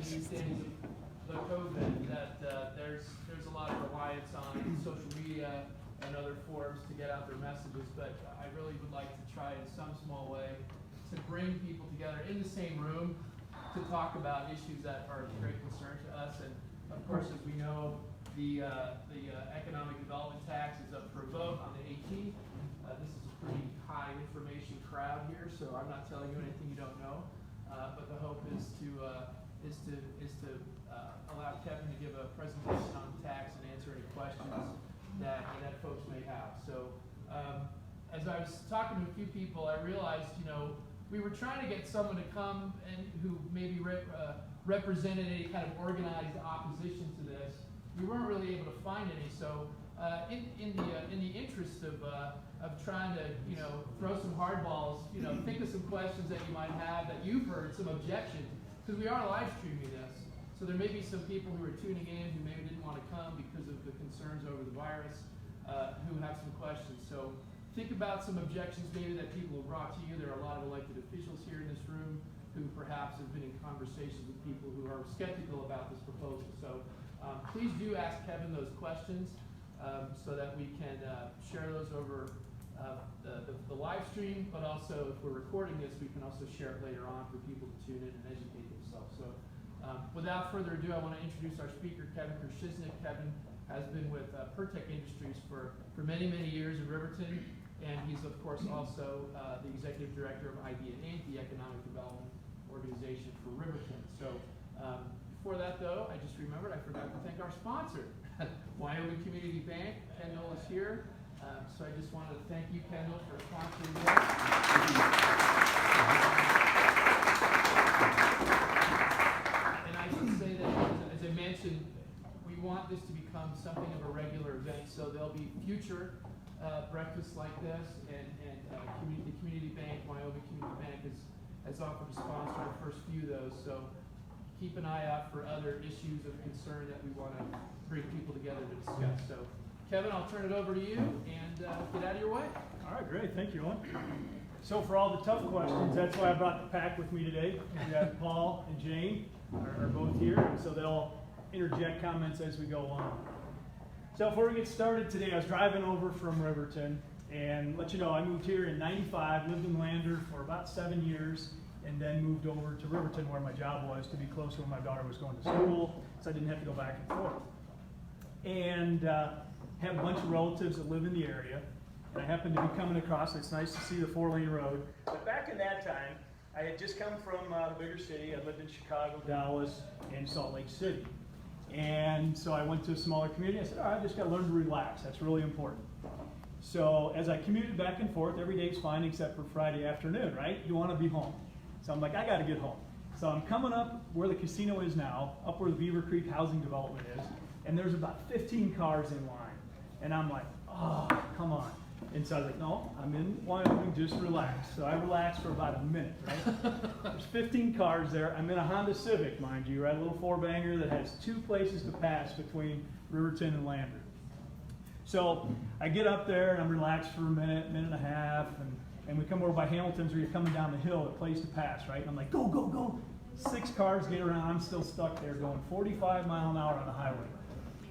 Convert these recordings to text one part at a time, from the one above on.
these days of the COVID that there's a lot of reliance on social media and other forums to get out their messages, but I really would like to try in some small way to bring people together in the same room to talk about issues that are of great concern to us. And of course, as we know, the economic development tax is up for a vote on the 18th. This is a pretty high information crowd here, so I'm not telling you anything you don't know. But the hope is to allow Kevin to give a presentation on the tax and answer any questions that folks may have. So as I was talking to a few people, I realized, we were trying to get someone to come and who maybe represented any kind of organized opposition to this. We weren't really able to find any. So in the interest of trying to throw some hardballs, think of some questions that you might have that you've heard, some objections, because we are live streaming this. So there may be some people who are tuning in who maybe didn't want to come because of the concerns over the virus, who have some questions. So think about some objections maybe that people have brought to you. There are a lot of elected officials here in this room who perhaps have been in conversations with people who are skeptical about this proposal. So please do ask Kevin those questions so that we can share those over the live stream, but also if we're recording this, we can also share it later on for people to tune in and educate themselves. So without further ado, I want to introduce our speaker, Kevin Krishiznik. Kevin has been with Pertec Industries for many, many years in Riverton, and he's of course also the executive director of IDEA Inc., the economic development organization for Riverton. So before that though, I just remembered I forgot to thank our sponsor, Wyoming Community Bank. Kendall is here. So I just wanted to thank you, Kendall, for sponsoring this. And I should say that, as I mentioned, we want this to become something of a regular event. So there'll be future breakfasts like this, and the Community Bank, Wyoming Community Bank, has offered to sponsor the first few of those. So keep an eye out for other issues of concern that we want to bring people together to discuss. So Kevin, I'll turn it over to you and get out of your way. All right, great. Thank you, Owen. So for all the tough questions, that's why I brought the pack with me today. We have Paul and Jane are both here, so they'll interject comments as we go along. So before we get started today, I was driving over from Riverton, and let you know, I moved here in '95, lived in Lander for about 7 years, and then moved over to Riverton where my job was to be closer when my daughter was going to school, so I didn't have to go back and forth. And have a bunch of relatives that live in the area, and I happened to be coming across, it's nice to see the 4-lane road. But back in that time, I had just come from the bigger city. I lived in Chicago, Dallas, and Salt Lake City. And so I went to a smaller community. I said, I just got to learn to relax. That's really important. So as I commuted back and forth, every day's fine except for Friday afternoon, right? You want to be home. So I'm like, I got to get home. So I'm coming up where the casino is now, up where the Beaver Creek housing development is, and there's about 15 cars in line. And I'm like, oh, come on. And so I was like, no, I'm in Wyoming, just relax. So I relaxed for about a minute, right? There's 15 cars there. I'm in a Honda Civic, mind you, right? A little 4-banger that has 2 places to pass between Riverton and Lander. So I get up there and I'm relaxed for a minute, minute and a half, and we come over by Hamilton's where you're coming down the hill, a place to pass, right? And I'm like, go, go, go. 6 cars get around, I'm still stuck there going 45 miles an hour on the highway.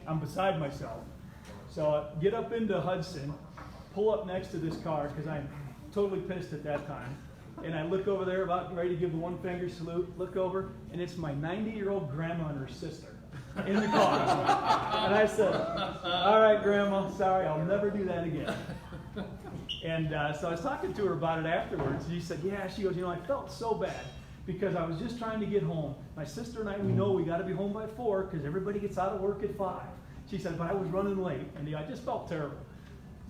I'm beside myself. So I get up into Hudson, pull up next to this car because I'm totally pissed at that time. And I look over there about ready to give the 1-finger salute, look over, and it's my 90-year-old grandma and her sister in the car. And I said, all right, Grandma, sorry, I'll never do that again. And so I was talking to her about it afterwards. And she said, yeah, she goes, I felt so bad because I was just trying to get home. My sister and I, we know we got to be home by 4 because everybody gets out of work at 5. She said, but I was running late, and I just felt terrible.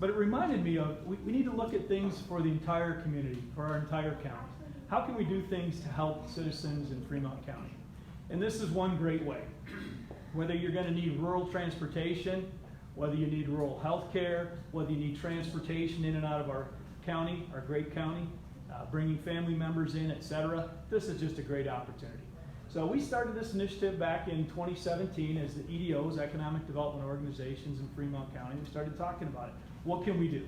But it reminded me of, we need to look at things for the entire community, for our entire county. How can we do things to help citizens in Fremont County? And this is one great way. Whether you're going to need rural transportation, whether you need rural health care, whether you need transportation in and out of our county, our great county, bringing family members in, etc., this is just a great opportunity. So we started this initiative back in 2017 as the EDOs, Economic Development Organizations in Fremont County. We started talking about it. What can we do?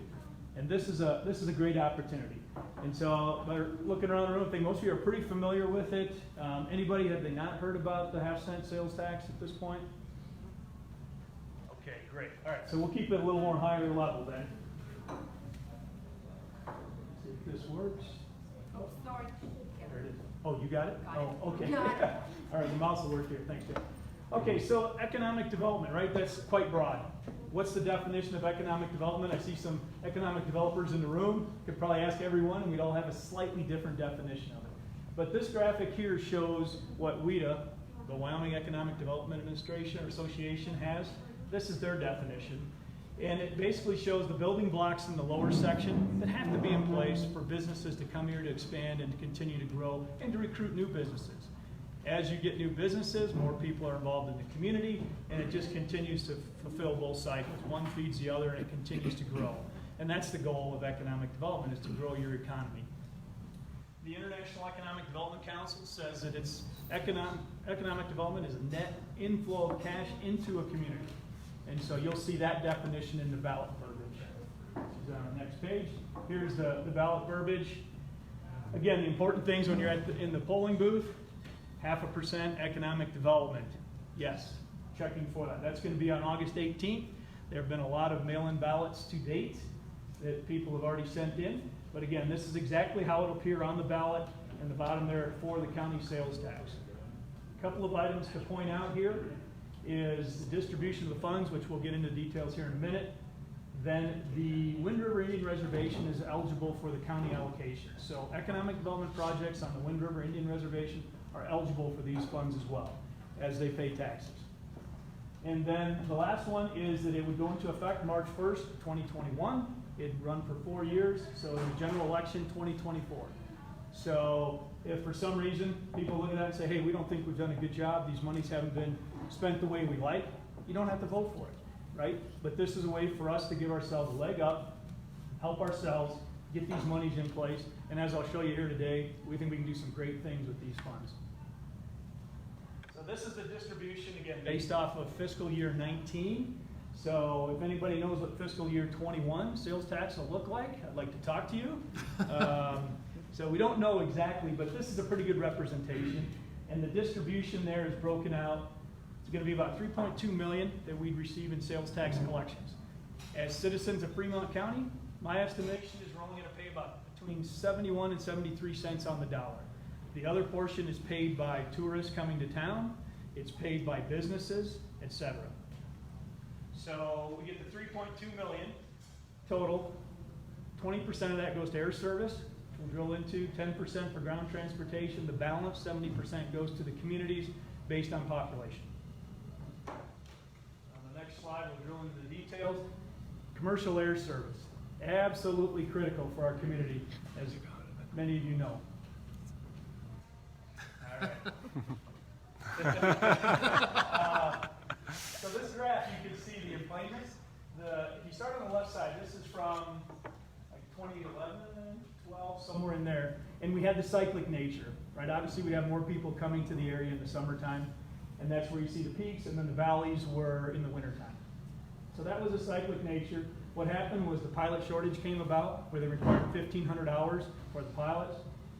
And this is a great opportunity. And so, by looking around the room, I think most of you are pretty familiar with it. Anybody, have they not heard about the half-cent sales tax at this point? Okay, great. All right, so we'll keep it a little more higher level then. See if this works. Oh, sorry. There it is. Oh, you got it? Got it. Oh, okay. Got it. All right, the mouse will work here. Thanks, Jim. Okay, so economic development, right? That's quite broad. What's the definition of economic development? I see some economic developers in the room. Could probably ask everyone, and we'd all have a slightly different definition of it. But this graphic here shows what WEDA, the Wyoming Economic Development Administration or Association, has. This is their definition. And it basically shows the building blocks in the lower section that have to be in place for businesses to come here to expand and to continue to grow and to recruit new businesses. As you get new businesses, more people are involved in the community, and it just continues to fulfill both cycles. One feeds the other, and it continues to grow. And that's the goal of economic development, is to grow your economy. The International Economic Development Council says that it's economic development is a net inflow of cash into a community. And so you'll see that definition in the ballot verbiage. This is on the next page. Here's the ballot verbiage. Again, the important things when you're in the polling booth: 0.5% economic development. Yes, checking for that. That's going to be on August 18th. There have been a lot of mail-in ballots to date that people have already sent in. But again, this is exactly how it'll appear on the ballot, and the bottom there for the county sales tax. A couple of items to point out here is the distribution of the funds, which we'll get into details here in a minute. Then the Wind River Indian Reservation is eligible for the county allocation. So economic development projects on the Wind River Indian Reservation are eligible for these funds as well, as they pay taxes. And then the last one is that it would go into effect March 1st, 2021. It'd run for 4 years, so in the general election, 2024. So if for some reason people look at that and say, hey, we don't think we've done a good job, these monies haven't been spent the way we like, you don't have to vote for it, right? But this is a way for us to give ourselves a leg up, help ourselves, get these monies in place, and as I'll show you here today, we think we can do some great things with these funds. So this is the distribution, again, based off of fiscal year 19. So if anybody knows what fiscal year 21 sales tax will look like, I'd like to talk to you. So we don't know exactly, but this is a pretty good representation. And the distribution there is broken out. It's going to be about $3.2 million that we'd receive in sales tax collections. As citizens of Fremont County, my estimation is we're only going to pay about between 71 and 73 cents on the dollar. The other portion is paid by tourists coming to town. It's paid by businesses, etc. So we get the $3.2 million total. 20% of that goes to air service, we'll drill into 10% for ground transportation. The balance, 70%, goes to the communities based on population. On the next slide, we'll drill into the details. Commercial air service, absolutely critical for our community, as many of you know. All right. So this graph, you can see the employments. If you start on the left side, this is from like 2011, 12, somewhere in there. And we had the cyclic nature, right? Obviously, we have more people coming to the area in the summertime, and that's where you see the peaks, and then the valleys were in the wintertime. So that was a cyclic nature. What happened was the pilot shortage came about, where they required 1,500 hours for the pilots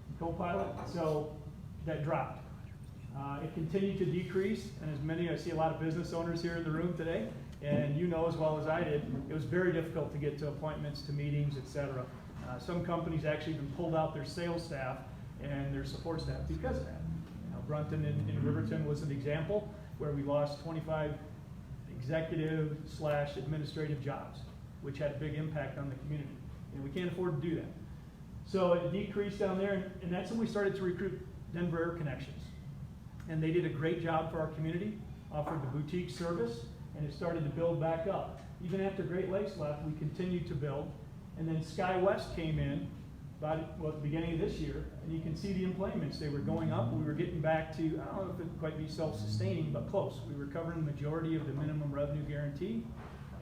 and co-pilot, so that dropped. It continued to decrease, and I see a lot of business owners here in the room today, and you know as well as I did, it was very difficult to get to appointments, to meetings, etc. Some companies actually even pulled out their sales staff and their support staff because of that. Brunton in Riverton was an example where we lost 25 executive/administrative jobs, which had a big impact on the community, and we can't afford to do that. So it decreased down there, and that's when we started to recruit Denver Air Connections. And they did a great job for our community, offered the boutique service, and it started to build back up. Even after Great Lakes left, we continued to build. And then SkyWest came in at the beginning of this year, and you can see the employments. They were going up. We were getting back to, I don't know if it would quite be self-sustaining, but close. We were covering the majority of the minimum revenue guarantee,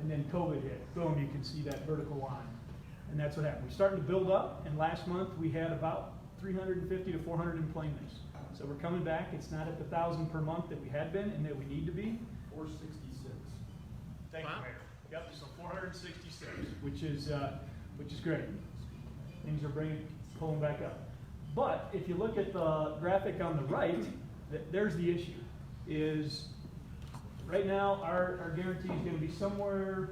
and then COVID hit. Boom, you can see that vertical line. And that's what happened. We're starting to build up, and last month we had about 350 to 400 employments. So we're coming back. It's not at the 1,000 per month that we had been and that we need to be. 466. Thank you, Mayor. Yep, so 466, which is great. Things are pulling back up. But if you look at the graphic on the right, there's the issue, is right now our guarantee is gonna be somewhere,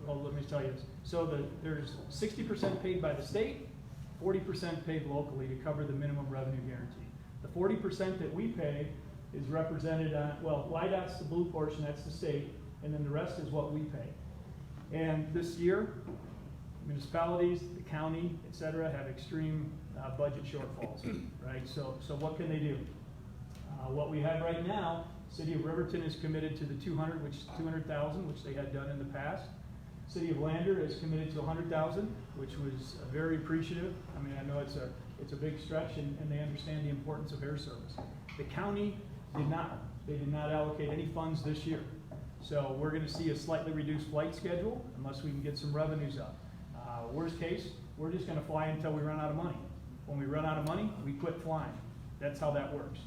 well, let me tell you this. So there's 60% paid by the state, 40% paid locally to cover the minimum revenue guarantee. The 40% that we pay is represented on, well, YDOT's the blue portion, that's the state, and then the rest is what we pay. And this year, municipalities, the county, et cetera, have extreme budget shortfalls, right? So what can they do? What we have right now, City of Riverton is committed to the 200,000, which they had done in the past. City of Lander is committed to 100,000, which was very appreciative. I mean, I know it's a big stretch, and they understand the importance of air service. The county did not. They did not allocate any funds this year. So we're gonna see a slightly reduced flight schedule unless we can get some revenues up. Worst case, we're just gonna fly until we run out of money. When we run out of money, we quit flying. That's how that works.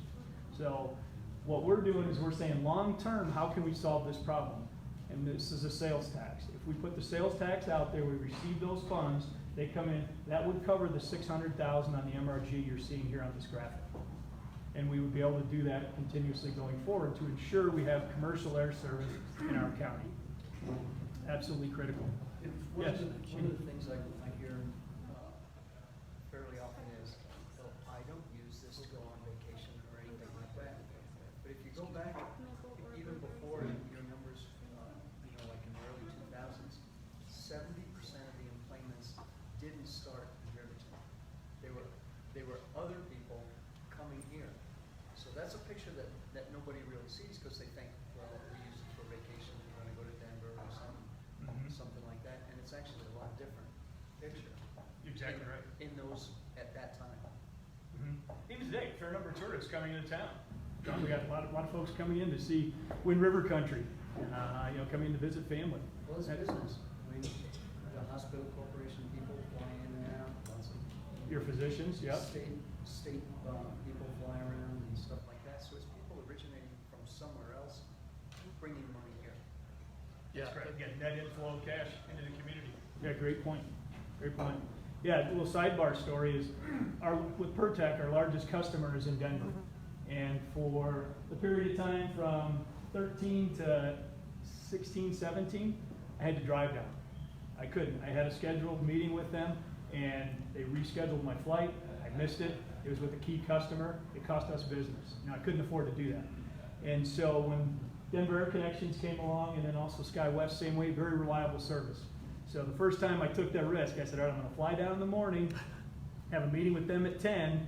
So what we're doing is we're saying long-term, how can we solve this problem? And this is a sales tax. If we put the sales tax out there, we receive those funds, they come in, that would cover the 600,000 on the MRG you're seeing here on this graphic. And we would be able to do that continuously going forward to ensure we have commercial air service in our county. Absolutely critical. One Yes. one of the things I hear fairly often is, well, I don't use this to go on vacation or anything like that. But if you go back, even before your numbers, like in the early 2000s, 70% of the enplanements didn't start in Riverton. They were other people coming here. So that's a picture that nobody really sees because they think, well, we use it for vacation, we're gonna go to Denver or something like that, and it's actually a lot different picture. Exactly right. In those, at that time. Even today, a fair number of tourists coming into town. John, we got a lot of folks coming in to see Wind River Country, coming in to visit family. Well, it's business. I mean, the hospital corporation people flying in and out, lots of. Your physicians, yep. State people fly around and stuff like that, so it's people originating from somewhere else, bringing money here. Yeah, again, net inflow of cash into the community. Yeah, great point. Great point. Yeah, a little sidebar story is, with PerTech, our largest customer is in Denver. And for the period of time from 13 to 16, 17, I had to drive down. I couldn't. I had a scheduled meeting with them, and they rescheduled my flight. I missed it. It was with a key customer. It cost us business. I couldn't afford to do that. And so when Denver Air Connections came along, and then also SkyWest, same way, very reliable service. So the first time I took that risk, I said, all right, I'm gonna fly down in the morning, have a meeting with them at 10,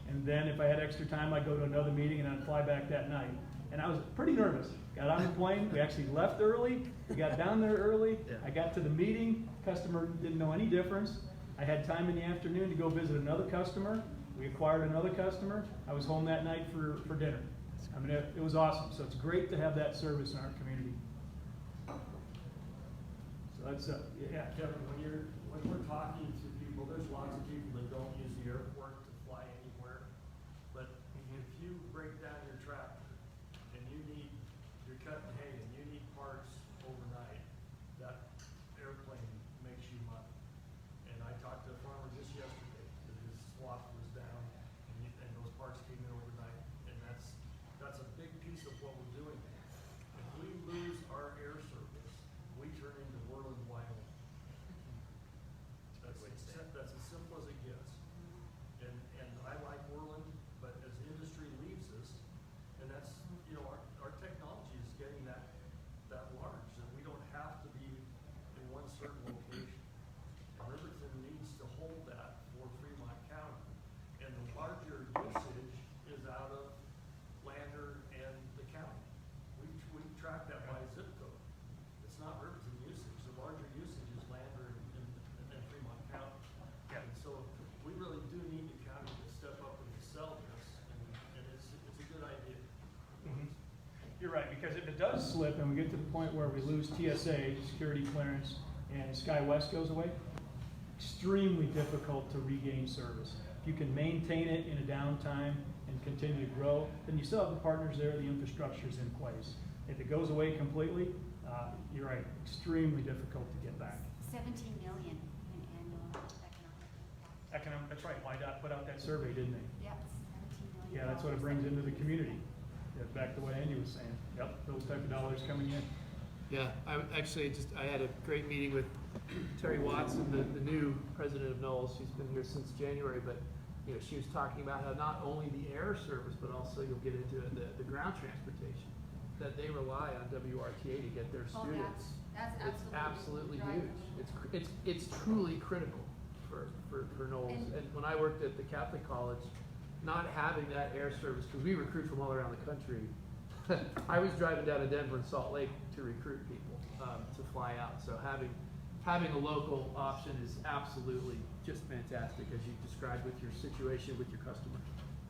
and then if I had extra time, I'd go to another meeting and I'd fly back that night. And I was pretty nervous. Got on the plane, we actually left early, we got down there early, I got to the meeting, customer didn't know any difference. I had time in the afternoon to go visit another customer, we acquired another customer, I was home that night for dinner. I mean, it was awesome, so it's great to have that service in our community. So that's, yeah. Kevin, when we're talking to people, there's lots of people that don't use the airport to fly anywhere. But if you break down your tractor and you're cutting hay and you need parts overnight, that airplane makes you money. And I talked to a farmer just yesterday that his swap was down and those parts came in overnight. And that's a big piece of what we're doing. If we lose our air service, we turn into Whirling, Wyoming. That's as simple as it gets. And I like Whirling, but as the industry leaves us, and that's, our technology is getting that large, that we don't have to be in one certain location. And Riverton needs to hold that for Fremont County. And the larger usage is out of Lander and the county. We track that by zip code. It's not Riverton usage. The larger usage is Lander and Fremont County. Yeah. And so we really do need the county to step up and sell this, and it's a good idea. You're right, because if it does slip and we get to the point where we lose TSA, security clearance, and SkyWest goes away, extremely difficult to regain service. If you can maintain it in a downtime and continue to grow, then you still have the partners there, the infrastructure's in place. If it goes away completely, you're right, extremely difficult to get back. 17 million in annual economic impact. That's right, YDOT put out that survey, didn't they? Yeah, it's $17 million. Yeah, that's what it brings into the community. Yeah, back to what Andy was saying. Yep, those type of dollars coming in. Yeah, I had a great meeting with Terry Watson, the new president of Knowles. She's been here since January, but you know, she was talking about how not only the air service, but also you'll get into it, the ground transportation, that they rely on WRTA to get their Oh, students. that's It's absolutely right. huge. It's truly critical for Knowles. And when I worked at the Catholic College, not having that air service, because we recruit from all around the country. I was driving down to Denver and Salt Lake to recruit people to fly out. So having a local option is absolutely just fantastic, as you described with your situation with your customer.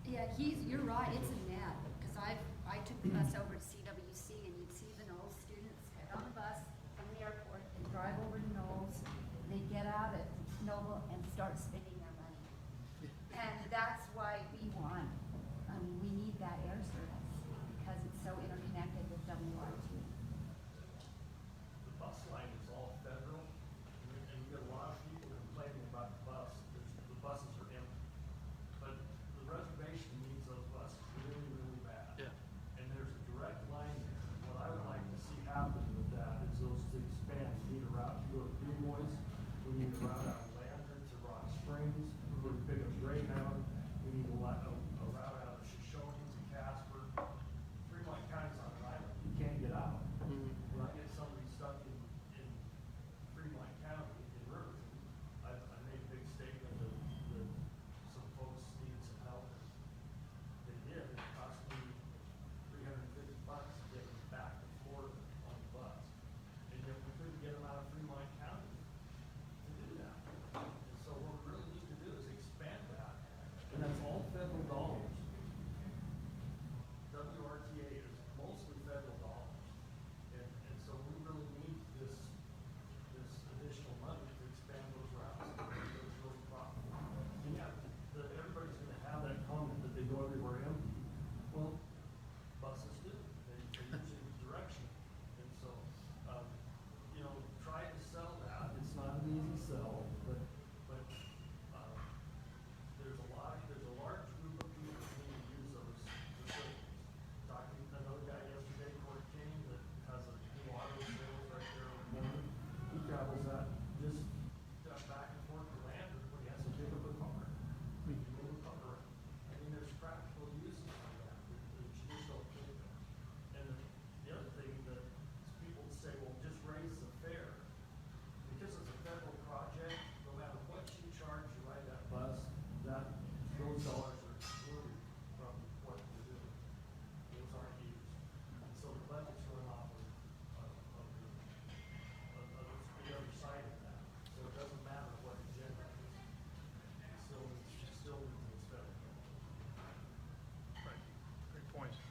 Yeah, you're right, it's a net, because I took the bus over to CWC, and you'd see the Knowles students get on the bus from the airport, and drive over to Knowles, they get out at Noble and start spending their money. And that's why we want, we need that air service, because it's so interconnected with WRT. The bus line is all federal, and you get a lot of people complaining about the bus. The buses are empty. But the reservation needs those buses really, really bad. Yeah. And there's a direct line there. What I would like to see happen with that is those to expand. We need a route to go to Blue Boys. We need a route out of Lantern to Rock Springs. We need to pick up Greyhound. We need a route out of Shoshone to Casper. Fremont County's on an island. You can't get out. When I get somebody stuck in Fremont County, in Riverton, I made a big statement that some folks needed some help. They did. It cost me $350 to get them back to Florida on the bus. And yet we couldn't get them out of Fremont County to do that. And so what we really need to do is expand that. And that's all federal dollars. WRTA is mostly federal dollars. And so we really need this additional money to expand those routes and make those really profitable. And yeah, everybody's gonna have that comment that they go everywhere empty. Well, buses do. They use direction. And so, you know, try to sell that. It's not an easy sell, but there's a large group of people that need to use those facilities. Talking to another guy yesterday, Court King, that has a new auto sales right there on the corner. He travels that just back and forth to Lantern when he has to pick up a car. He can move a car around. I mean, there's practical uses for that you just don't think of. And the other thing that people say, well, just raise the fare. Because it's a federal project, no matter what you charge to ride that bus, those dollars are excluded from what we're doing. Those aren't used. And so the budget's run off of the other side of that. So it doesn't matter what it generates. It still needs its federal. Right, great points.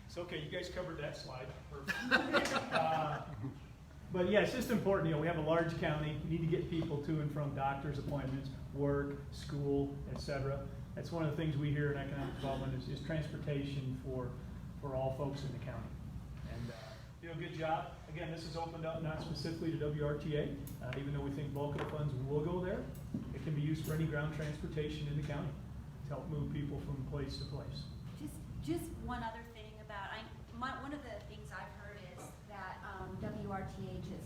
It's okay, you guys covered that slide. Perfect. But yeah, it's just important, you know, we have a large county, we need to get people to and from doctor's appointments, work, school, etc. That's one of the things we hear in economic development is transportation for all folks in the county. And you know, good job. Again, this is opened up not specifically to WRTA, even though we think bulk of the funds will go there. It can be used for any ground transportation in the county to help move people from place to place. Just one other thing about, one of the things I've heard is that WRTH is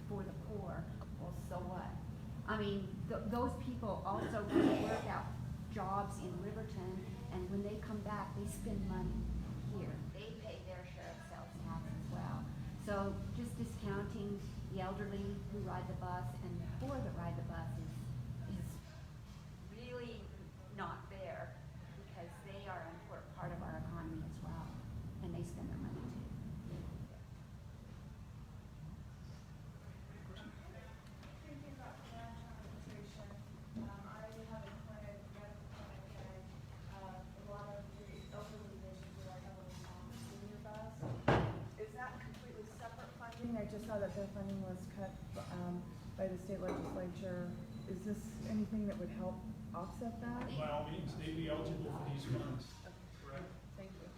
for the poor. Well, so what? I mean, those people also go to work out jobs in Riverton, and when they come back, they spend money here. They pay their share of sales tax as well. So just discounting the elderly who ride the bus and the poor that ride the bus is really not fair, because they are an important part of our economy as well, and they spend their money too. Thinking about land transportation, I have a clinic, medical clinic, and a lot of the elderly patients are heavily on the senior bus. Is that completely separate funding? I just saw that their funding was cut by the state legislature. Is this anything that would help offset that? By all means, they'd be eligible for these funds. Correct. Thank you.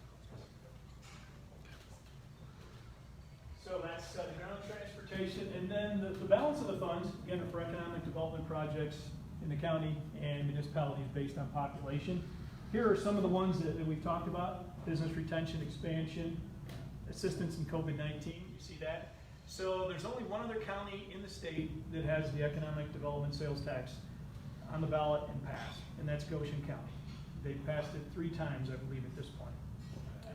So that's the ground transportation. transportation, and then the balance of the funds, again, are for economic development projects in the county and municipalities based on population. Here are some of the ones that we've talked about: business retention, expansion, assistance in COVID-19. You see that? So there's only one other county in the state that has the economic development sales tax on the ballot and passed, and that's Goshen County. They've passed it 3 times, I believe, at this point.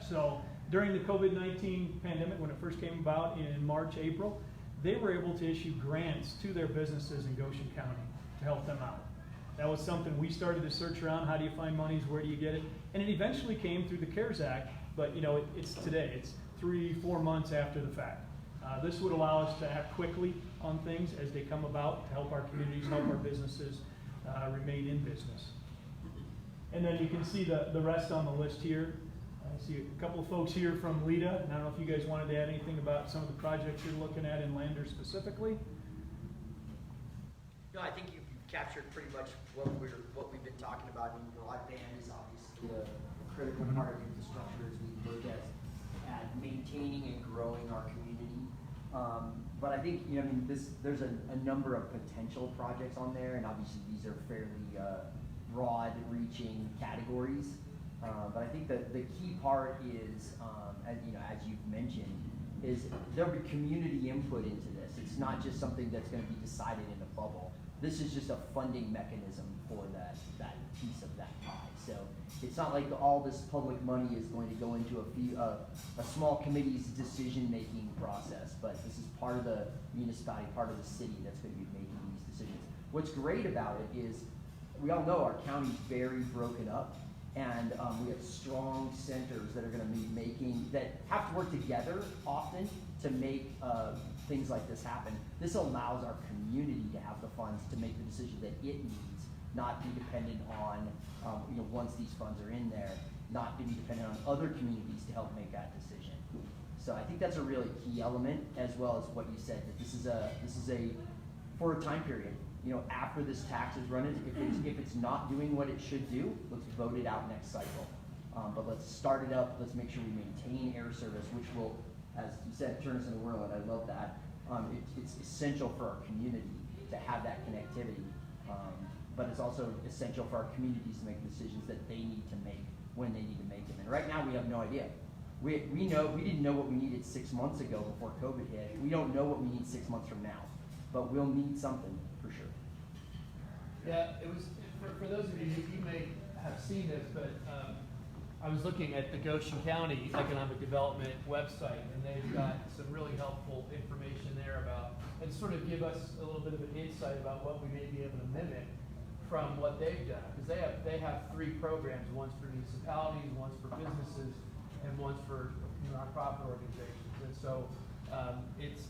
So during the COVID-19 pandemic, when it first came about in March, April, they were able to issue grants to their businesses in Goshen County to help them out. That was something we started to search around. How do you find monies? Where do you get it? And it eventually came through the CARES Act, but you know, it's today. It's 3-4 months after the fact. This would allow us to act quickly on things as they come about to help our communities, help our businesses remain in business. And then you can see the rest on the list here. I see a couple of folks here from LEDA. And I don't know if you guys wanted to add anything about some of the projects you're looking at in Lander specifically. No, I think you've captured pretty much what we've been talking about. I mean, broadband is obviously a critical part of infrastructure as we look at maintaining and growing our community. But I think, you know, I mean, there's a number of potential projects on there, and obviously these are fairly broad-reaching categories. But I think that the key part is, as you've mentioned, is there'll be community input into this. It's not just something that's going to be decided in a bubble. This is just a funding mechanism for that piece of that pie. So it's not like all this public money is going to go into a small committee's decision-making process, but this is part of the municipality, part of the city that's going to be making these decisions. What's great about it is we all know our county's very broken up, and we have strong centers that are going to be that have to work together often to make things like this happen. This allows our community to have the funds to make the decision that it needs, not be dependent on, once these funds are in there, not to be dependent on other communities to help make that decision. So I think that's a really key element, as well as what you said, that this is for a time period. After this tax is running, if it's not doing what it should do, let's vote it out next cycle. But let's start it up. Let's make sure we maintain air service, which will, as you said, turn us into a world. I love that. It's essential for our community to have that connectivity. But it's also essential for our communities to make decisions that they need to make when they need to make them. And right now, we have no idea. We didn't know what we needed 6 months ago before COVID hit. We don't know what we need 6 months from now, but we'll need something for sure. Yeah, it was, for those of you may have seen this, but I was looking at the Goshen County Economic Development website, and they've got some really helpful information there about, and sort of give us a little bit of an insight about what we may be able to mimic from what they've done. Because they have 3 programs, one's for municipalities, one's for businesses, and one's for nonprofit organizations. And so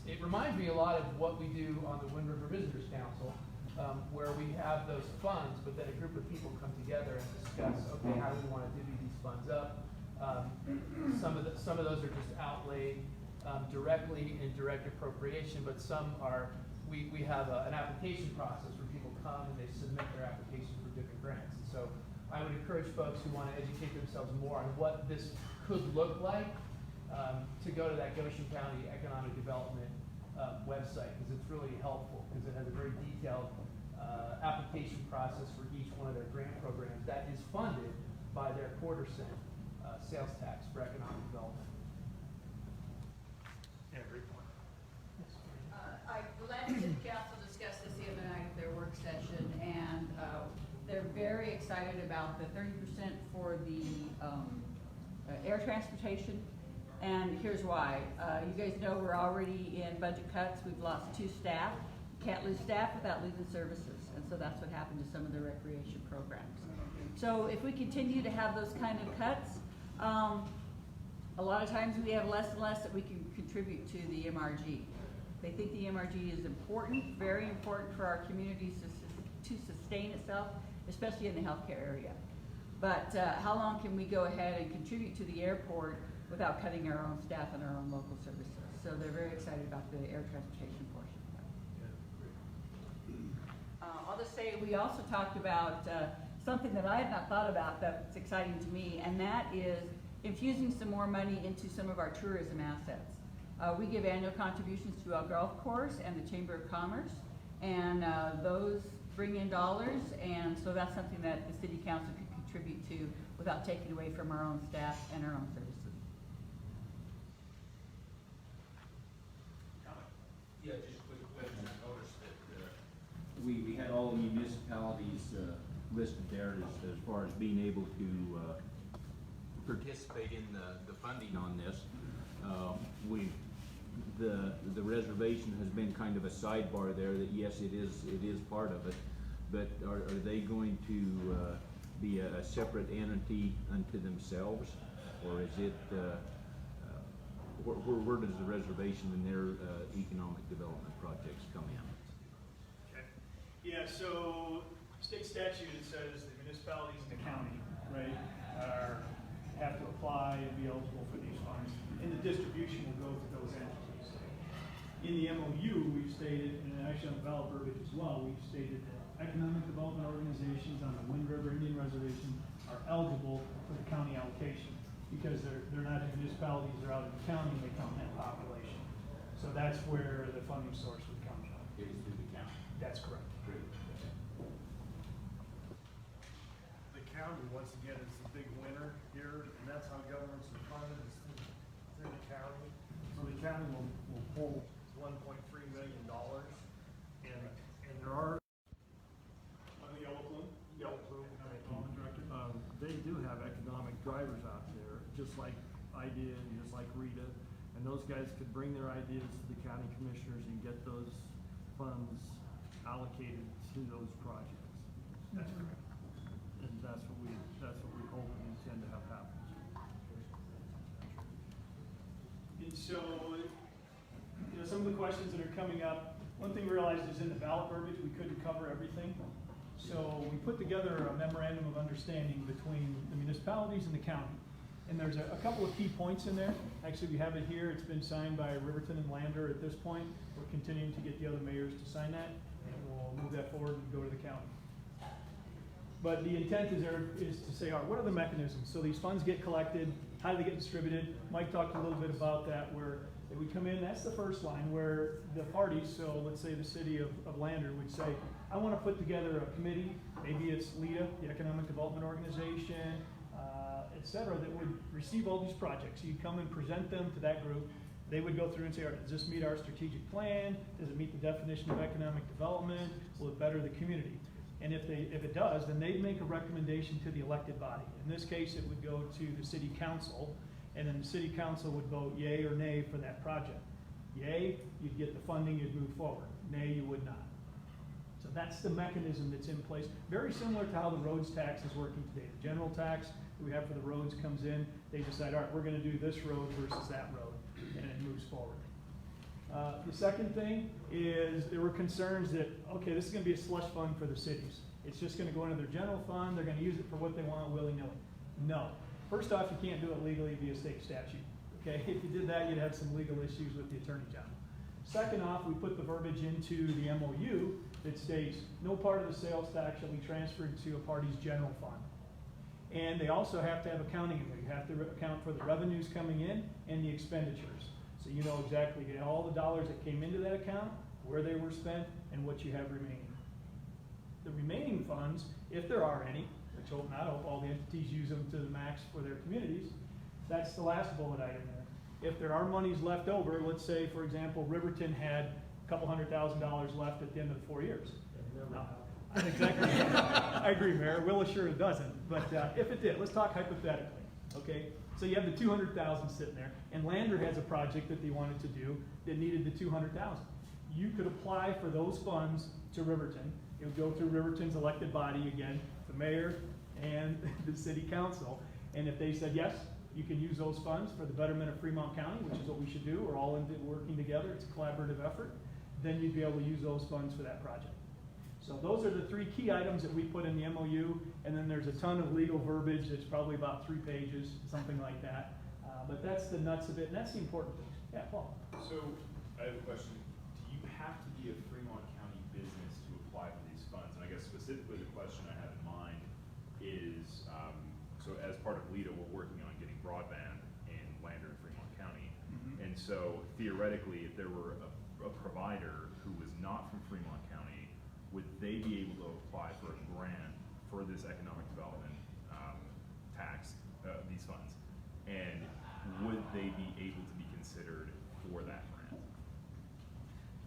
it reminds me a lot of what we do on the Wind River Visitors Council, where we have those funds, but then a group of people come together and discuss, okay, how do we want to divvy these funds up? Some of those are just outlaid directly in direct appropriation, but some are, we have an application process where people come and they submit their application for different grants. And so I would encourage folks who want to educate themselves more on what this could look like to go to that Goshen County Economic Development website, because it's really helpful, because it has a very detailed application process for each one of their grant programs that is funded by their quarter-cent sales tax for economic development. Yeah, great point. The Land City Council discussed this the other night at their work session, and they're very excited about the 30% for the air transportation. And here's why. You guys know we're already in budget cuts. We've lost 2 staff. You can't lose staff without losing services. And so that's what happened to some of the recreation programs. So if we continue to have those kind of cuts, a lot of times we have less and less that we can contribute to the MRG. They think the MRG is important, very important for our communities to sustain itself, especially in the healthcare area. But how long can we go ahead and contribute to the airport without cutting our own staff and our own local services? So they're very excited about the air transportation portion. I'll just say we also talked about something that I had not thought about that's exciting to me, and that is infusing some more money into some of our tourism assets. We give annual contributions to our golf course and the Chamber of Commerce, and those bring in dollars, and so that's something that the city council can contribute to without taking away from our own staff and our own services. Yeah, just a quick question. I noticed that we had all the municipalities listed there as far as being able to participate in the funding on this. The reservation has been kind of a sidebar there that yes, it is part of it, but are they going to be a separate entity unto themselves, or is it where does the reservation and their economic development projects come in? Okay. Yeah, so state statute says the municipalities and the county, right, have to apply and be eligible for these funds, and the distribution will go to those entities. In the MOU, we've stated, and actually on the ballot verbiage as well, we've stated that economic development organizations on the Wind River Indian Reservation are eligible for the county allocation, because they're not in municipalities, they're out in the county, and they count that population. So that's where the funding source would come from. It is through the county. That's correct. Great. The county, once again, is the big winner here, and that's how governments are funded, is through the county. So the county will pull $1.3 million, and there are. On the yellow plume? Yellow Plume, they do have economic drivers out there, just like I did, and just like Rita, and those guys could bring their ideas to the county commissioners and get those funds allocated to those projects. That's correct. And that's what we hope and intend to have happen. And so, some of the questions that are coming up, one thing we realized is in the ballot verbiage, we couldn't cover everything. So we put together a memorandum of understanding between the municipalities and the county. And there's a couple of key points in there. Actually, we have it here. It's been signed by Riverton and Lander at this point. We're continuing to get the other mayors to sign that, and we'll move that forward and go to the county. But the intent is to say, all right, what are the mechanisms? So these funds get collected, how do they get distributed? Mike talked a little bit about that, where if we come in, that's the first line, where the parties, so let's say the city of Lander would say, I want to put together a committee, maybe it's LEDA, the Economic Development Organization, et cetera, that would receive all these projects. So you'd come and present them to that group. They would go through and say, all right, does this meet our strategic plan? Does it meet the definition of economic development? Will it better the community? And if it does, then they'd make a recommendation to the elected body. In this case, it would go to the city council, and then the city council would vote yay or nay for that project. Yay, you'd get the funding, you'd move forward. Nay, you would not. So that's the mechanism that's in place. Very similar to how the roads tax is working today. The general tax that we have for the roads comes in, they decide, all right, we're gonna do this road versus that road, and it moves forward. The second thing is there were concerns that, okay, this is gonna be a slush fund for the cities. It's just gonna go into their general fund, they're gonna use it for what they want willy-nilly. No. First off, you can't do it legally via state statute, okay? If you did that, you'd have some legal issues with the Attorney General. Second off, we put the verbiage into the MOU that states, no part of the sales tax shall be transferred to a party's general fund. And they also have to have accounting in there. You have to account for the revenues coming in and the expenditures. So you know exactly all the dollars that came into that account, where they were spent, and what you have remaining. The remaining funds, if there are any, which hope not, hope all the entities use them to the max for their communities, that's the last bullet item there. If there are monies left over, let's say, for example, Riverton had a couple $100,000 left at the end of the 4 years. Exactly. I agree, Mayor. We'll assure it doesn't. But if it did, let's talk hypothetically. Okay? So you have the 200,000 sitting there, and Lander has a project that they wanted to do that needed the 200,000. You could apply for those funds to Riverton. It would go through Riverton's elected body again, the mayor and the city council. And if they said yes, you can use those funds for the betterment of Fremont County, which is what we should do. We're all in working together. It's a collaborative effort. Then you'd be able to use those funds for that project. So those are the three key items that we put in the MOU, and then there's a ton of legal verbiage that's probably about 3 pages, something like that. But that's the nuts of it, and that's the important thing. Yeah, Paul. So I have a question. Do you have to be a Fremont County business to apply for these funds? And I guess specifically the question I have in mind is, so as part of LEDA, we're working on getting broadband in Lander and Fremont County. And And so theoretically, if there were a provider who was not from Fremont County, would they be able to apply for a grant for this economic development tax, these funds? And would they be able to be considered for that grant?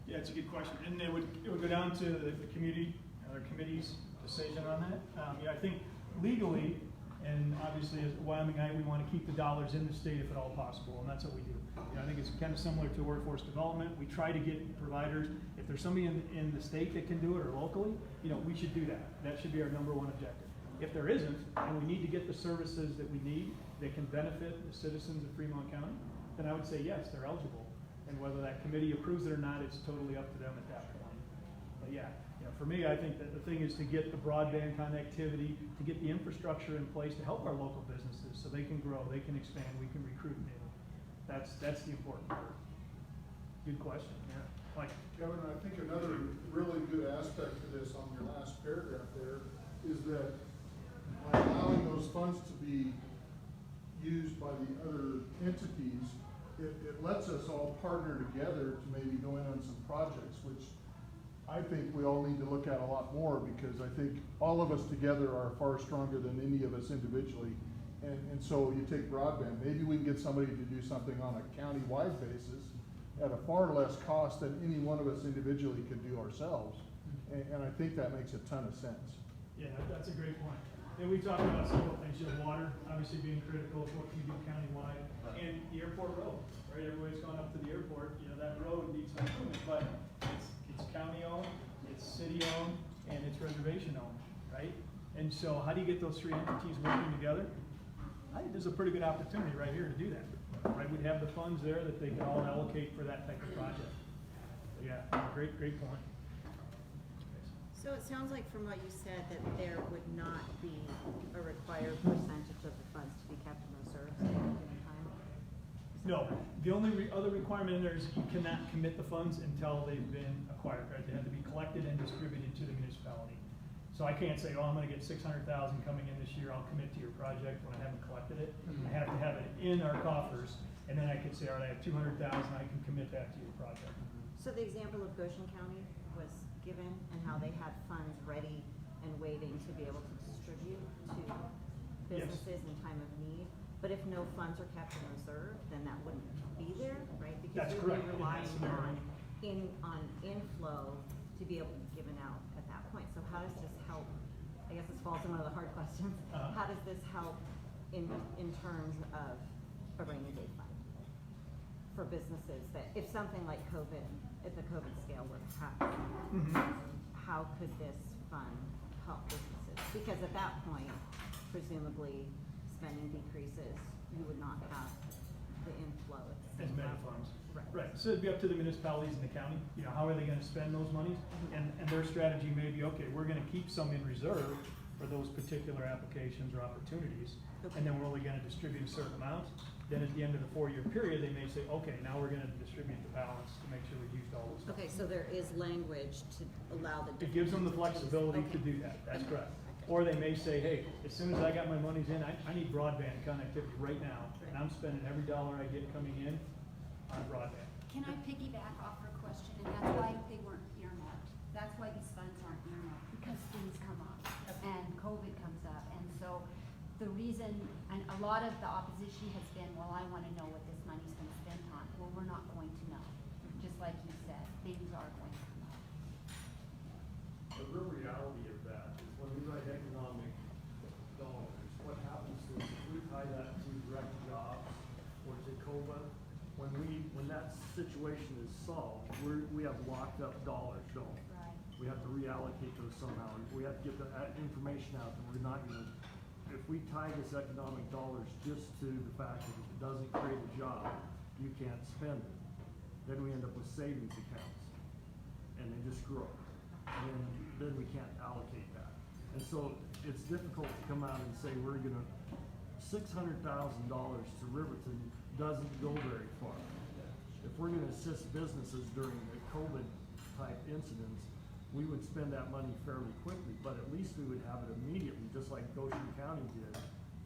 Yeah, it's a good question, and it would go down to the community, or committee's decision on that. Yeah, I think legally, and obviously as Wyoming, we want to keep the dollars in the state if at all possible, and that's what we do. I think it's kind of similar to workforce development. We try to get providers, if there's somebody in the state that can do it or locally, we should do that. That should be our #1 objective. If there isn't, and we need to get the services that we need that can benefit the citizens of Fremont County, then I would say yes, they're eligible. And whether that committee approves it or not, it's totally up to them at that point. But yeah, for me, I think that the thing is to get the broadband connectivity, to get the infrastructure in place to help our local businesses so they can grow, they can expand, we can recruit new. That's the important part. Good question, yeah. Mike? Kevin, I think another really good aspect to this on your last paragraph there is that by allowing those funds to be used by the other entities, it lets us all partner together to maybe go in on some projects, which I think we all need to look at a lot more, because I think all of us together are far stronger than any of us individually. And so you take broadband, maybe we can get somebody to do something on a county-wide basis at a far less cost than any one of us individually could do ourselves. And I think that makes a ton of sense. Yeah, that's a great point. And we talked about several things, water obviously being critical of what we do countywide, and the airport road, right? Everybody's gone up to the airport, that road needs some improvement, but it's county owned, it's city owned, and it's reservation owned, right? And so how do you get those three entities working together? I think there's a pretty good opportunity right here to do that, right? We'd have the funds there that they can all allocate for that type of project. So yeah, great point. So it sounds like from what you said that there would not be a required percentage of the funds to be kept in reserves at any given time? No, the only other requirement in there is you cannot commit the funds until they've been acquired, right? They have to be collected and distributed to the municipality. So I can't say, I'm gonna get 600,000 coming in this year, I'll commit to your project when I haven't collected it. I have to have it in our coffers, and then I could say, all right, I have 200,000, I can commit that to your project. So the example of Goshen County was given, and how they had funds ready and waiting to be able to distribute to businesses in time of need. But if no funds are kept in reserve, then that wouldn't be there, right? Because That's you'd correct. be In that relying scenario. on inflow to be able to be given out at that point. So how does this help? I guess this falls in one of the hard questions. How does this help in terms of a rainy day fund for businesses that if something like COVID, if the COVID scale were to happen, how could this fund help businesses? Because at that point, presumably, spending decreases, you would not have the inflow at the As same many level. funds. Right. Right, so it'd be up to the municipalities and the county, how are they gonna spend those monies? And their strategy may be, okay, we're gonna keep some in reserve for those particular applications or opportunities, and then we're only gonna distribute a certain amount. Then at the end of the 4-year period, they may say, okay, now we're gonna distribute the balance to make sure we've used all those funds. Okay, so there is language to allow the. It gives them the different entities. flexibility to Okay. do that, that's correct. Or they may say, hey, as soon as I got my monies in, I need broadband connectivity right now, and I'm spending every dollar I get coming in on broadband. Can I piggyback off her question? And that's why they weren't earmarked. That's why these funds aren't earmarked, because things come up and COVID comes up. And so the reason, and a lot of the opposition has been, well, I want to know what this money's been spent on. Well, we're not going to know. Just like you said, things are going to come up. The real reality of that is when we write economic dollars, what happens is if we tie that to direct jobs or to COBA, when that situation is solved, we have locked up dollars, don't we? Right. We have to reallocate those somehow. We have to get that information out, and we're not gonna, if we tie this economic dollars just to the fact that if it doesn't create a job, you can't spend it, then we end up with savings accounts, and they just grow. And then we can't allocate that. And so it's difficult to come out and say, we're gonna, $600,000 to Riverton doesn't go very far. If we're gonna assist businesses during the COVID type incidents, we would spend that money fairly quickly, but at least we would have it immediately, just like Goshen County did,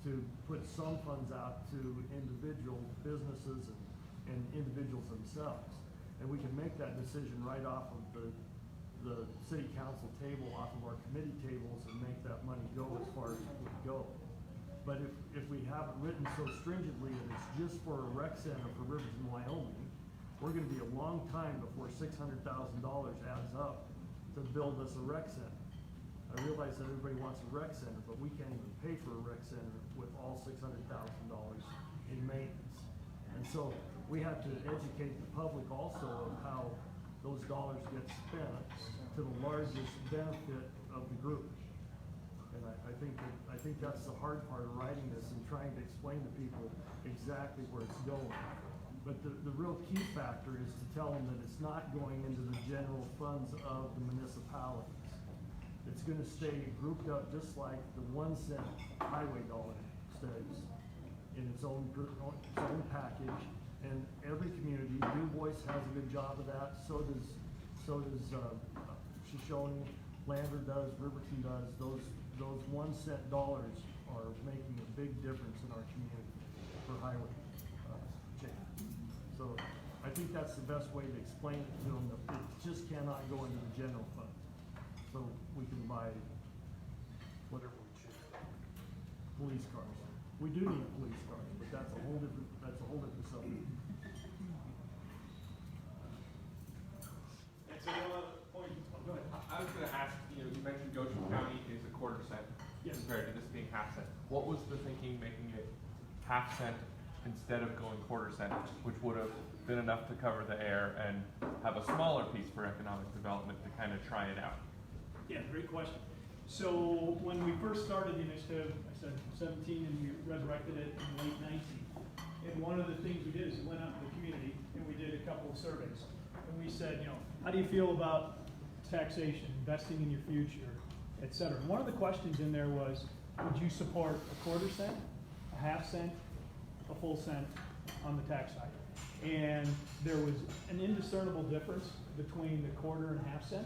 to put some funds out to individual businesses and and individuals themselves. And we can make that decision right off of the city council table, off of our committee tables, and make that money go as far as it would go. But if we have it written so stringently that it's just for a rec center for Riverton, Wyoming, we're gonna be a long time before $600,000 adds up to build us a rec center. I realize that everybody wants a rec center, but we can't even pay for a rec center with all $600,000 in maintenance. And so we have to educate the public also of how those dollars get spent to the largest benefit of the group. And I think that's the hard part of writing this and trying to explain to people exactly where it's going. But the real key factor is to tell them that it's not going into the general funds of the municipalities. It's gonna stay grouped up just like the 1 cent highway dollar stays in its own package. And every community, Du Bois has a good job of that, so does Shoshone, Lander does, Riverton does. Those 1 cent dollars are making a big difference in our community for highway change. So I think that's the best way to explain it to them, that it just cannot go into the general fund. So we can buy whatever we choose. Police cars. We do need police cars, but that's a whole different subject. And so one other point, go ahead. I was gonna ask, you mentioned Goshen County is a quarter cent Yes. compared to this being half cent. What was the thinking making it half cent instead of going quarter cent, which would have been enough to cover the air and have a smaller piece for economic development to kind of try it out? Yeah, great question. So when we first started the initiative, I said 17 and we resurrected it in late 19. And one of the things we did is we went out to the community and we did a couple of surveys. And we said, how do you feel about taxation, investing in your future, et cetera. And one of the questions in there was, would you support a quarter cent, a half cent, a full cent on the tax side? And there was an indiscernible difference between the quarter and half cent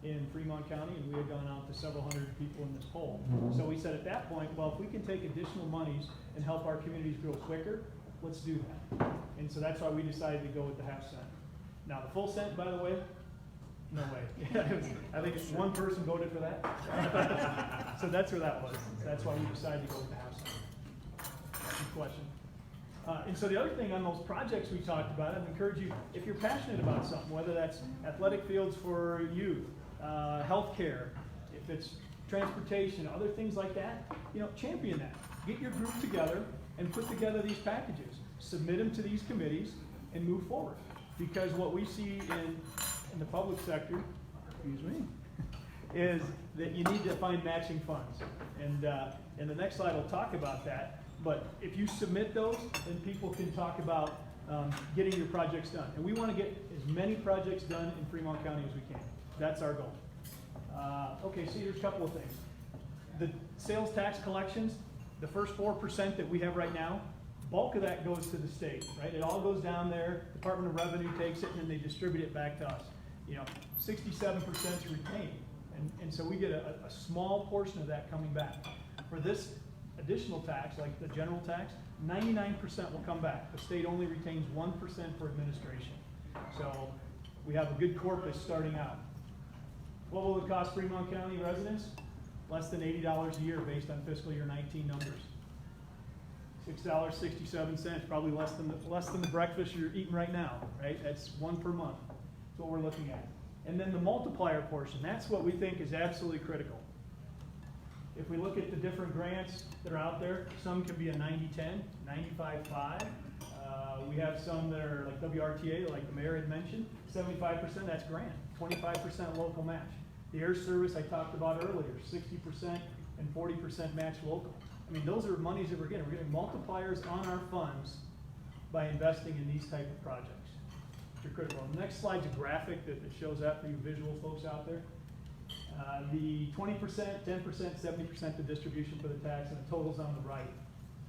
in Fremont County, and we had gone out to several hundred people in this poll. So we said at that point, well, if we can take additional monies and help our communities grow quicker, let's do that. And so that's why we decided to go with the half cent. Now, the full cent, by the way, no way. I think one person voted for that. So that's where that was. That's why we decided to go with the half cent. Good question. And so the other thing on those projects we talked about, I'd encourage you, if you're passionate about something, whether that's athletic fields for youth, healthcare, if it's transportation, other things like that, champion that. Get your group together and put together these packages. Submit them to these committees and move forward. Because what we see in the public sector, is that you need to find matching funds. And the next slide will talk about that. But if you submit those, then people can talk about getting your projects done. And we want to get as many projects done in Fremont County as we can. That's our goal. Okay, so here's a couple of things. The sales tax collections, the first 4% that we have right now, bulk of that goes to the state, right? It all goes down there, Department of Revenue takes it, and then they distribute it back to us. 67% is retained. And so we get a small portion of that coming back. For this additional tax, like the general tax, 99% will come back. The state only retains 1% for administration. So we have a good corpus starting out. What will it cost Fremont County residents? Less than $80 a year based on fiscal year 19 numbers. $6.67, probably less than the breakfast you're eating right now, right? That's one per month. That's what we're looking at. And then the multiplier portion, that's what we think is absolutely critical. If we look at the different grants that are out there, some can be a 90-10, 95-5. We have some that are like WRTA, like the mayor had mentioned, 75% that's grant, 25% local match. The air service I talked about earlier, 60% and 40% match local. I mean, those are monies that we're getting. We're getting multipliers on our funds by investing in these type of projects. They're critical. The next slide's a graphic that shows that for you visual folks out there. The 20%, 10%, 70% the distribution for the tax, and the total's on the right.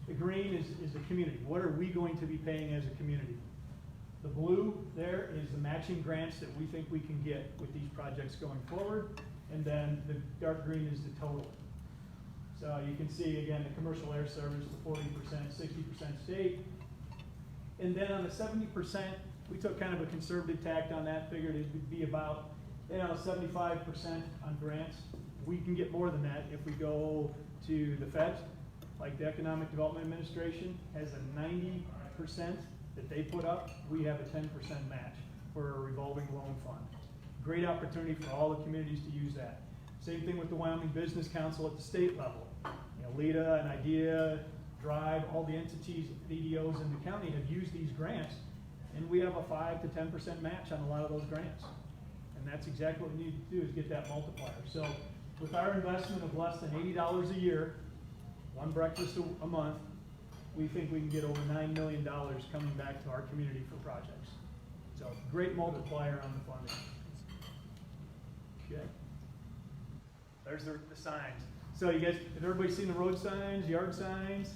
The green is the community. What are we going to be paying as a community? The blue there is the matching grants that we think we can get with these projects going forward. And then the dark green is the total. So you can see, again, the commercial air service, the 40%, 60% state, And then on the 70%, we took kind of a conservative tact on that, figured it would be about, 75% on grants. We can get more than that if we go to the feds, like the Economic Development Administration has a 90% that they put up. We have a 10% match for a revolving loan fund. Great opportunity for all the communities to use that. Same thing with the Wyoming Business Council at the state level. LEDA and IDEA, Drive, all the entities, VDOs in the county have used these grants, and we have a 5 to 10% match on a lot of those grants. And that's exactly what we need to do, is get that multiplier. So with our investment of less than $80 a year, one breakfast a month, we think we can get over $9 million coming back to our community for projects. So great multiplier on the funding. Okay. There's the signs. So you guys, have everybody seen the road signs, yard signs?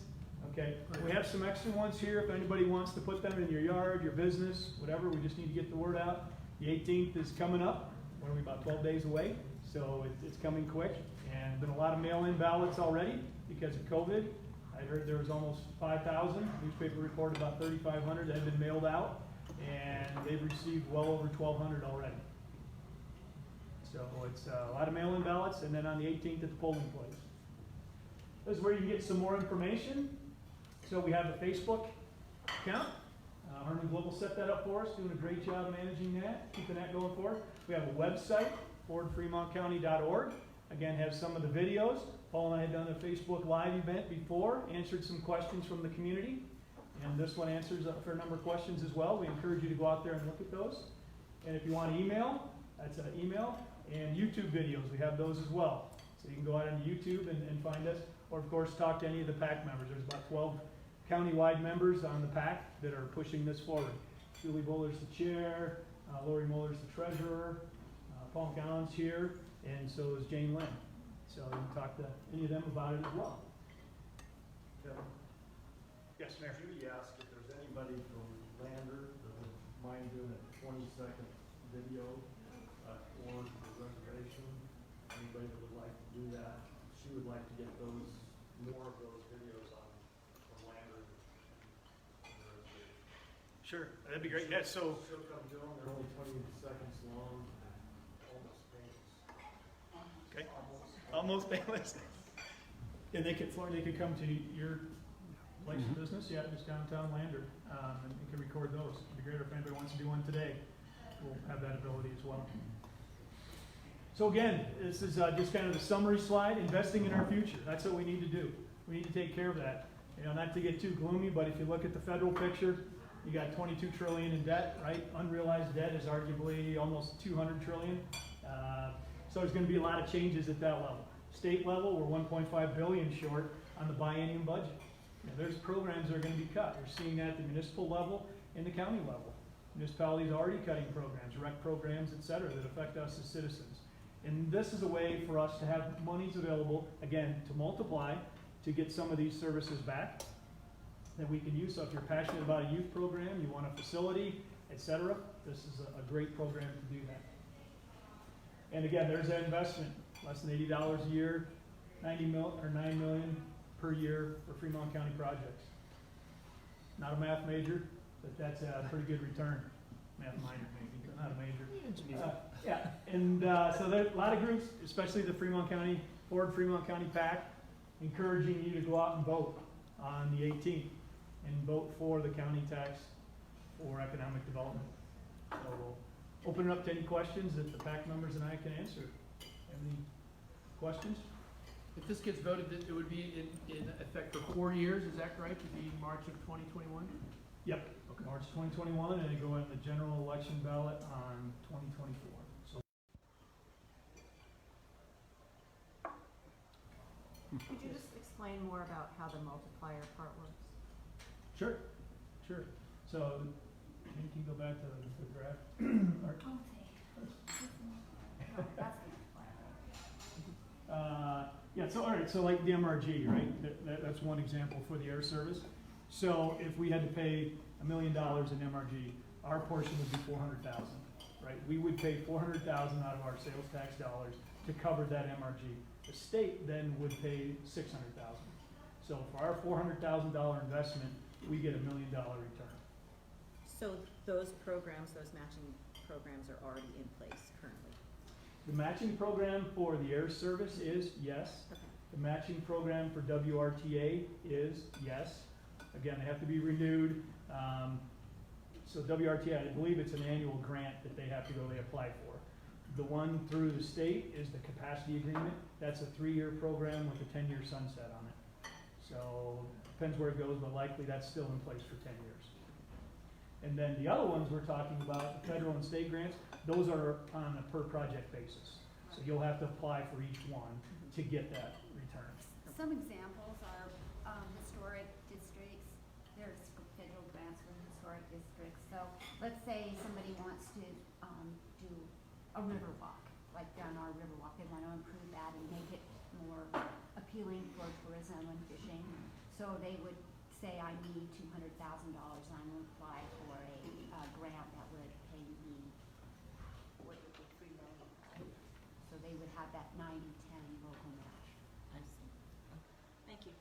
Okay. We have some extra ones here if anybody wants to put them in your yard, your business, whatever. We just need to get the word out. The 18th is coming up. What are we, about 12 days away? So it's coming quick. And been a lot of mail-in ballots already because of COVID. I heard there was almost 5,000. Newspaper reported about 3,500 that have been mailed out. And they've received well over 1,200 already. So it's a lot of mail-in ballots, and then on the 18th at the polling place. This is where you can get some more information. So we have a Facebook account. Herman Global set that up for us, doing a great job managing that, keeping that going forward. We have a website, fordfremontcounty.org. Again, has some of the videos. Paul and I had done a Facebook Live event before, answered some questions from the community. And this one answers a fair number of questions as well. We encourage you to go out there and look at those. And if you want email, that's an email. And YouTube videos, we have those as well. So you can go out on YouTube and find us. Or of course, talk to any of the PAC members. There's about 12 county-wide members on the PAC that are pushing this forward. Julie Buller's the chair, Lori Muller's the treasurer, Paul Gowan's here, and so is Jane Lynn. So you can talk to any of them about it as well. Kevin? Yes, Mayor. Judy asked if there's anybody from Lander that would mind doing a 20-second video or the reservation. Anybody that would like to do that, she would like to get more of those videos on from Lander and the reservation. Sure, that'd be great. Yeah, so She'll come do them. They're only 20 seconds long, almost famous. okay, almost painless. And they could come to your place of business, yeah, just downtown Lander, and you can record those. It'd be great if anybody wants to do one today. We'll have that ability as well. So again, this is just kind of the summary slide, investing in our future. That's what we need to do. We need to take care of that. Not to get too gloomy, but if you look at the federal picture, you got 22 trillion in debt, right? Unrealized debt is arguably almost 200 trillion. So there's going to be a lot of changes at that level. State level, we're 1.5 billion short on the biennium budget. There's programs that are going to be cut. We're seeing that at the municipal level and the county level. Municipalities are already cutting programs, rec programs, et cetera, that affect us as citizens. And this is a way for us to have monies available, again, to multiply, to get some of these services back that we can use. So if you're passionate about a youth program, you want a facility, et cetera, this is a great program to do that. And again, there's that investment, less than $80 a year, $9 million per year for Fremont County projects. Not a math major, but that's a pretty good return. Math minor maybe, but not a major. Yeah, and so there are a lot of groups, especially the Fremont County, Ford Fremont County PAC, encouraging you to go out and vote on the 18th and vote for the county tax for economic development. So we'll open it up to any questions that the PAC members and I can answer. Any questions? If this gets voted, it would be in effect for 4 years, is that correct? It'd be March of 2021? Yep, okay. March 2021, and then go in the general election ballot on 2024. So. Could you just explain more about how the multiplier part works? Sure. So, you can go back to the graph. Yeah, so all right, so like the MRG, right? That's one example for the air service. So if we had to pay $1 million in MRG, our portion would be $400,000, right? We would pay $400,000 out of our sales tax dollars to cover that MRG. The state then would pay $600,000. So for our $400,000 investment, we get $1 million return. So those programs, those matching programs are already in place currently? The matching program for the air service is yes. Okay. The matching program for WRTA is yes. Again, they have to be renewed. So WRTA, I believe it's an annual grant that they have to go, they apply for. The one through the state is the capacity agreement. That's a 3-year program with a 10-year sunset on it. So depends where it goes, but likely that's still in place for 10 years. And then the other ones we're talking about, the federal and state grants, those are on a per project basis. So you'll have to apply for each one to get that return. Some examples are historic districts. There's federal grants for historic districts. So let's say somebody wants to do a river walk, like down our river walk. They want to improve that and make it more appealing for tourism and fishing. So they would say, I need $200,000 and I'm going to apply for a grant that would pay me, what would be $3 million, right? So they would have that 90-10 local match. I see. Thank you.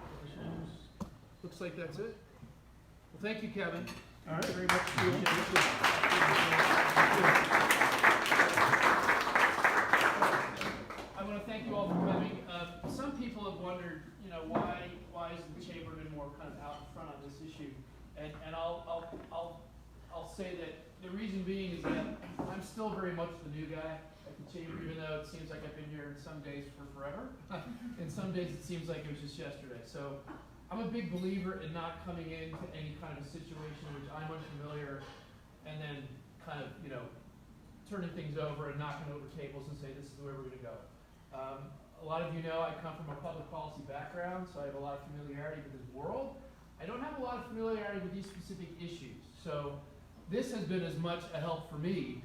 Questions? Looks like that's it. Well, thank you, Kevin. All right. Very much. I want to thank you all for coming. Some people have wondered, you know, why isn't the chamber been more kind of out in front on this issue? And I'll say that the reason being is that I'm still very much the new guy at the chamber, even though it seems like I've been here some days for forever. And some days it seems like it was just yesterday. So I'm a big believer in not coming into any kind of a situation in which I'm unfamiliar and then kind of, you know, turning things over and knocking over tables and say, this is the way we're going to go. A lot of you know I come from a public policy background, so I have a lot of familiarity with this world. I don't have a lot of familiarity with these specific issues. So this has been as much a help for me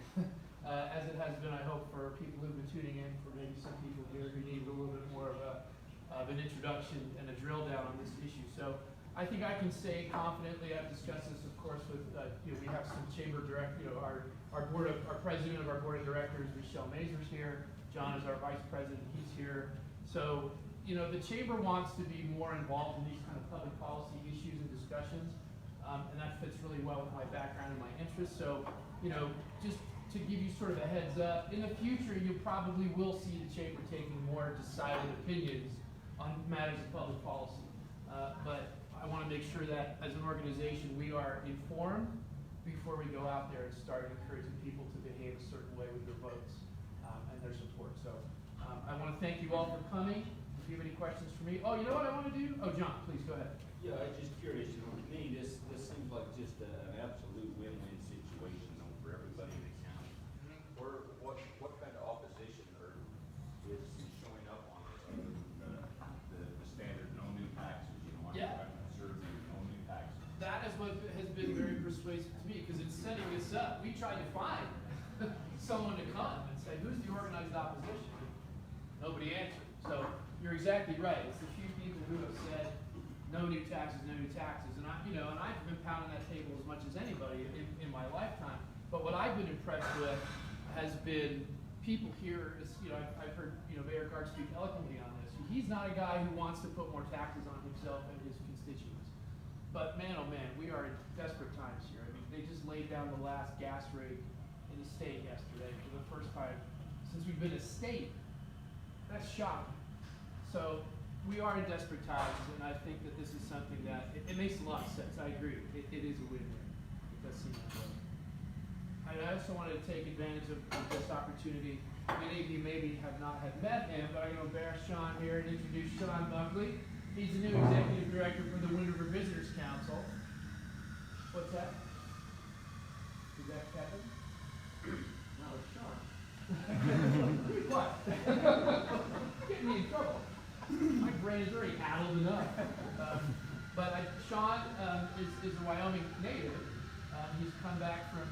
as it has been, I hope, for people who've been tuning in, for maybe some people here who need a little bit more of an introduction and a drill down on this issue. So I think I can say confidently, I've discussed this, of course, with, you know, we have some chamber our president of our board of directors, Michelle Mazur's here. John is our vice president, he's here. So, you know, the chamber wants to be more involved in these kind of public policy issues and discussions, and that fits really well with my background and my interests. So, you know, just to give you sort of a heads up, in the future you probably will see the chamber taking more decided opinions on matters of public policy. But I want to make sure that as an organization we are informed before we go out there and start encouraging people to behave a certain way with their votes and their support. So I want to thank you all for coming. If you have any questions for me. Oh, you know what I want to do? Oh, John, please go ahead. Yeah, I'm just curious, you know, to me, this seems like just an absolute win-win situation, you know, for everybody in the county. What kind of opposition is showing up on this, other than the standard no new taxes, you know, Yeah. I'm observing no new taxes. That is what has been very persuasive to me, because in setting this up, we tried to find someone to come and say, who's the organized opposition? Nobody answered. So you're exactly right. It's the few people who have said no new taxes, no new taxes. And I've been pounding that table as much as anybody in my lifetime. But what I've been impressed with has been people here, I've heard, Mayor Gard speak eloquently on this. He's not a guy who wants to put more taxes on himself and his constituents. But man, oh man, we are in desperate times here. I mean, they just laid down the last gas rate in the state yesterday for the first time since we've been a state. That's shocking. So we are in desperate times, and I think that this is something that, it makes a lot of sense. I agree. It is a win-win. It does seem that way. I also wanted to take advantage of this opportunity. Many of you maybe have not met him, but I'm going to embarrass Sean here and introduce Sean Buckley. He's the new executive director for the Wind River Visitors Council. What's that? Is that Kevin? No, it's Sean. What? Getting me in trouble. My brain is already addled enough. Sean is a Wyoming native. He's come back from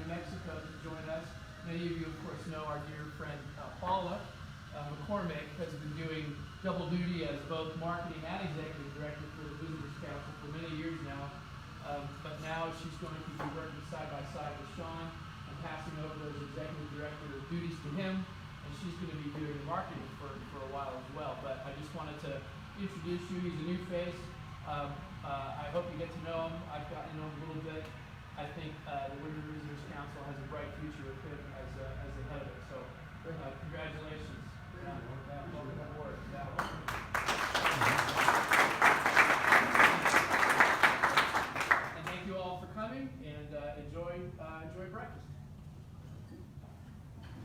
New Mexico to join us. Many of you, of course, know our dear friend Paula McCormick has been doing double duty as both marketing and executive director for the Visitors Council for many years now. But now she's going to be working side by side with Sean and passing over those executive director duties to him. And she's going to be doing marketing for a while as well. But I just wanted to introduce you. He's a new face. I hope you get to know him. I've gotten to know him a little bit. I think the Woodward Visitors Council has a bright future with him as the head of it. So congratulations. Yeah, welcome aboard. Yeah. And thank you all for coming, and enjoy breakfast.